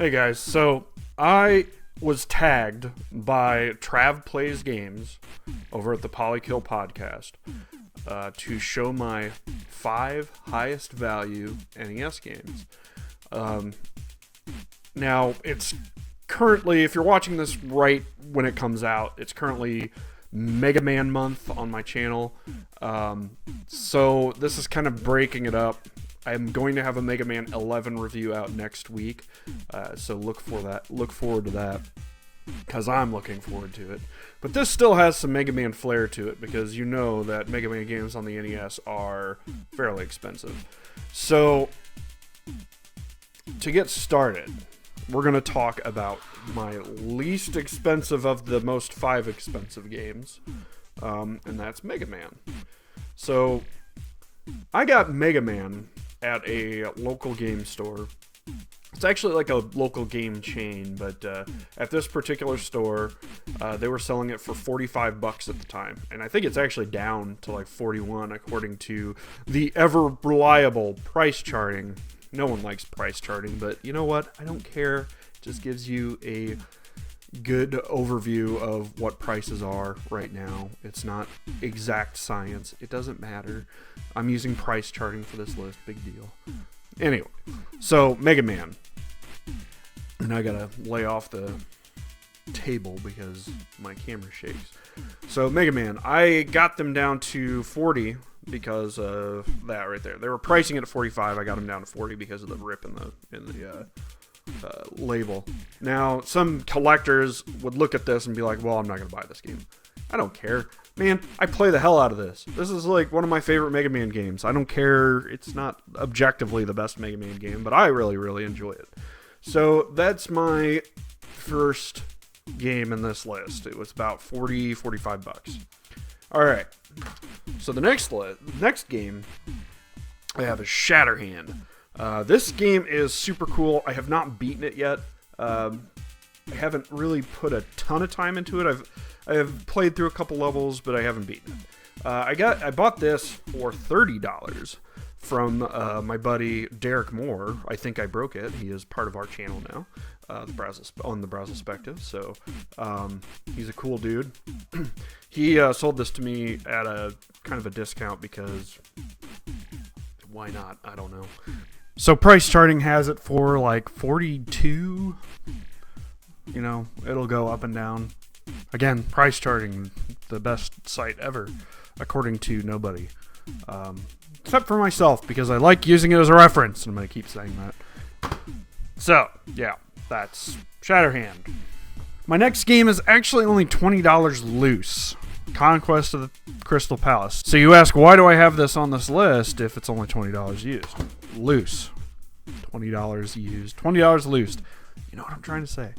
Hey guys, so I was tagged by Trav Plays Games over at the Polykill podcast to show my 5 highest value NES games. Now, it's currently, if you're watching this right when it comes out, it's currently Megaman month on my channel. So this is kind of breaking it up. I'm going to have a Mega Man 11 review out next week, so look forward to that, because I'm looking forward to it. But this still has some Mega Man flair to it, because you know that Mega Man games on the NES are fairly expensive. So, to get started, we're going to talk about my least expensive of the most 5 expensive games, and that's Mega Man. So, I got Mega Man at a local game store. It's actually like a local game chain, but at this particular store, they were selling it for $45 at the time, and I think it's actually down to like 41 according to the ever reliable price charting. No one likes price charting, but you know what? I don't care. It just gives you a good overview of what prices are right now. It's not exact science. It doesn't matter. I'm using price charting for this list. Big deal. Anyway, so Mega Man. And I gotta lay off the table because my camera shakes. So Mega Man, I got them down to 40 because of that right there. They were pricing it at 45. I got them down to 40 because of the rip in the label. Now, some collectors would look at this and be like, well, I'm not going to buy this game. I don't care. Man, I play the hell out of this. This is like one of my favorite Mega Man games. I don't care. It's not objectively the best Mega Man game, but I really, really enjoy it. So that's my first game in this list. It was about $45. All right. So the next game I have is Shatterhand. This game is super cool. I have not beaten it yet. I haven't really put a ton of time into it. I have played through a couple levels, but I haven't beaten it. I bought this for $30 from my buddy Derek Moore. I think I broke it. He is part of our channel now, the Brasel Spective. So he's a cool dude. He sold this to me at a kind of a discount because why not? I don't know. So price charting has it for like 42. You know, it'll go up and down. Again, price charting, the best site ever, according to nobody. Except for myself, because I like using it as a reference, and I'm going to keep saying that. So, yeah, that's Shatterhand. My next game is actually only $20 loose. Conquest of the Crystal Palace. So you ask, why do I have this on this list if it's only $20 used? Loose. $20 used. $20 loosed. You know what I'm trying to say.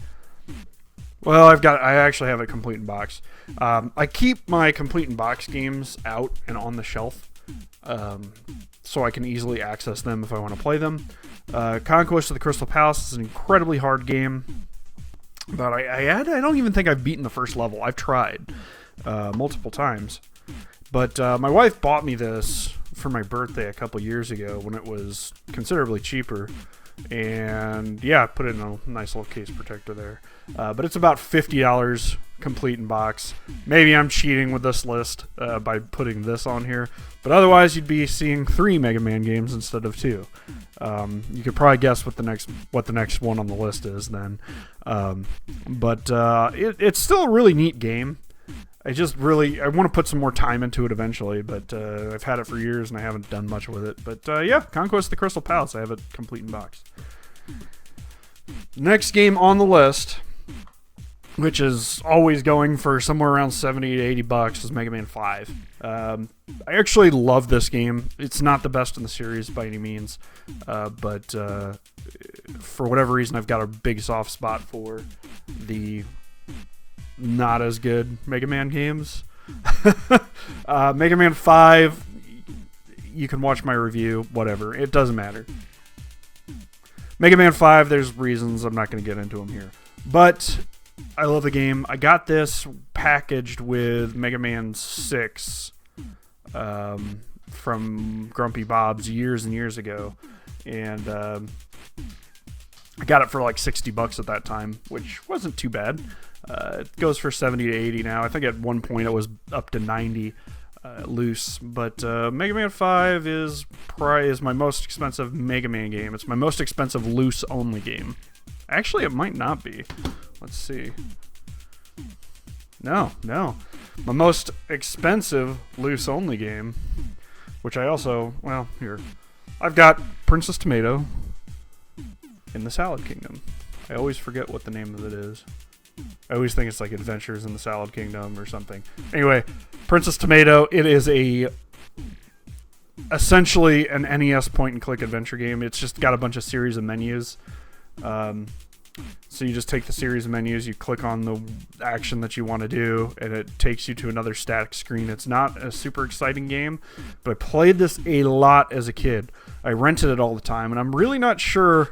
Well, I actually have it complete in box. I keep my complete in box games out and on the shelf, so I can easily access them if I want to play them. Conquest of the Crystal Palace is an incredibly hard game, but I don't even think I've beaten the first level. I've tried multiple times, but my wife bought me this for my birthday a couple years ago when it was considerably cheaper, and yeah, put it in a nice little case protector there. But it's about $50 complete in box. Maybe I'm cheating with this list by putting this on here, but otherwise you'd be seeing 3 Mega Man games instead of 2. You could probably guess what the next one on the list is then. But it's still a really neat game. I want to put some more time into it eventually, but I've had it for years and I haven't done much with it. But yeah, Conquest of the Crystal Palace, I have it complete in box. Next game on the list, which is always going for somewhere around $70 to $80, is Mega Man 5. I actually love this game. It's not the best in the series by any means, but for whatever reason, I've got a big soft spot for the not as good Mega Man games. Mega Man 5, you can watch my review, whatever. It doesn't matter. Mega Man 5, there's reasons. I'm not going to get into them here. But I love the game. I got this packaged with Mega Man 6 from Grumpy Bob's years and years ago. And I got it for like $60 at that time, which wasn't too bad. It goes for 70 to 80 now. I think at one point it was up to 90 loose. But Mega Man 5 is my most expensive Mega Man game. It's my most expensive loose only game. Actually, it might not be. Let's see. No. My most expensive loose only game, which I also, well, here. I've got Princess Tomato in the Salad Kingdom. I always forget what the name of it is. I always think it's like Adventures in the Salad Kingdom or something. Anyway, Princess Tomato, it is essentially an NES point-and-click adventure game. It's just got a bunch of series of menus. So you just take the series of menus, you click on the action that you want to do, and it takes you to another static screen. It's not a super exciting game, but I played this a lot as a kid. I rented it all the time, and I'm really not sure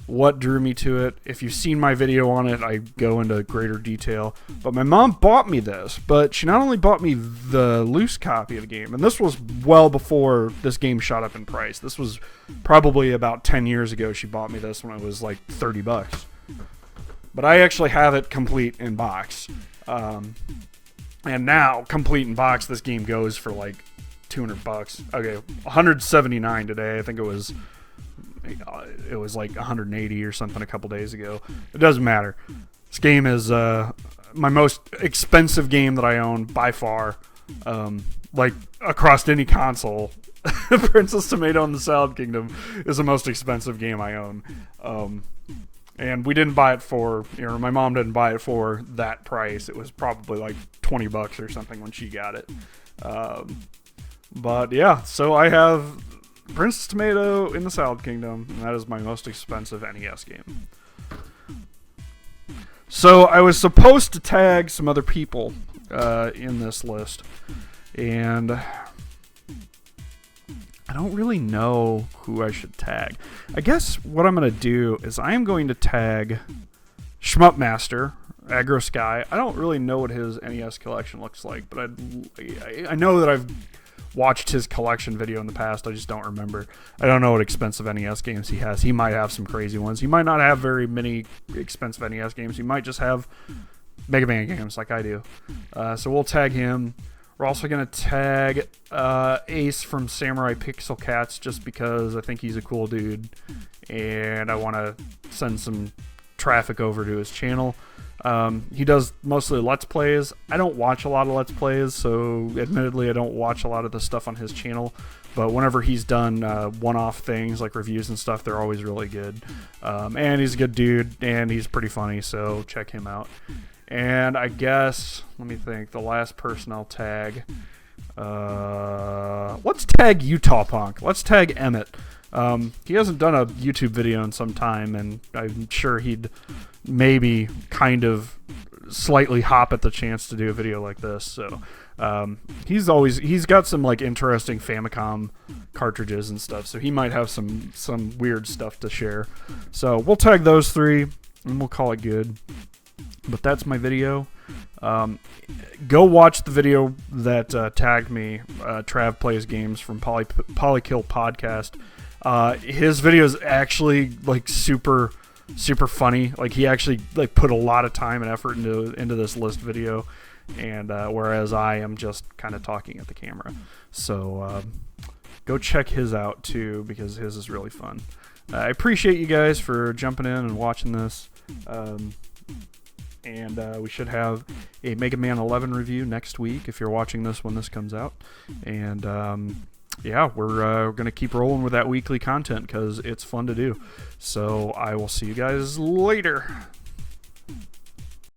what drew me to it. If you've seen my video on it, I go into greater detail. But my mom bought me this, but she not only bought me the loose copy of the game, and this was well before this game shot up in price. This was probably about 10 years ago she bought me this when it was like $30. But I actually have it complete in box. And now, complete in box, this game goes for like $200. Okay, $179 today. I think it was like 180 or something a couple days ago. It doesn't matter. This game is my most expensive game that I own by far. Like across any console, Princess Tomato in the Salad Kingdom is the most expensive game I own. And we didn't buy it for, my mom didn't buy it for that price. It was probably like $20 or something when she got it. But yeah, so I have Princess Tomato in the Salad Kingdom, and that is my most expensive NES game. So I was supposed to tag some other people in this list, and I don't really know who I should tag. I guess what I'm going to do is I am going to tag SHMUP Master, Aggro Sky. I don't really know what his NES collection looks like, but I know that I've watched his collection video in the past. I just don't remember. I don't know what expensive NES games he has. He might have some crazy ones. He might not have very many expensive NES games. He might just have Mega Man games like I do. So we'll tag him. We're also going to tag Ace from Samurai Pixel Cats just because I think he's a cool dude and I want to send some traffic over to his channel. He does mostly Let's Plays. I don't watch a lot of Let's Plays, so admittedly I don't watch a lot of the stuff on his channel, but whenever he's done one-off things like reviews and stuff, they're always really good. And he's a good dude, and he's pretty funny, so check him out. And I guess, let me think, the last person I'll tag, let's tag UtahPunk. Let's tag Emmett. He hasn't done a YouTube video in some time, and I'm sure he'd maybe kind of slightly hop at the chance to do a video like this. So he's got some like interesting Famicom cartridges and stuff, so he might have some weird stuff to share. So we'll tag those three and we'll call it good. But that's my video. Go watch the video that tagged me, Trav Plays Games from Polykill Podcast. His video is actually like super funny. Like he actually like put a lot of time and effort into this list video, and whereas I am just kind of talking at the camera. So go check his out too, because his is really fun. I appreciate you guys for jumping in and watching this. And we should have a Mega Man 11 review next week if you're watching this when this comes out. And yeah, we're going to keep rolling with that weekly content because it's fun to do. So I will see you guys later.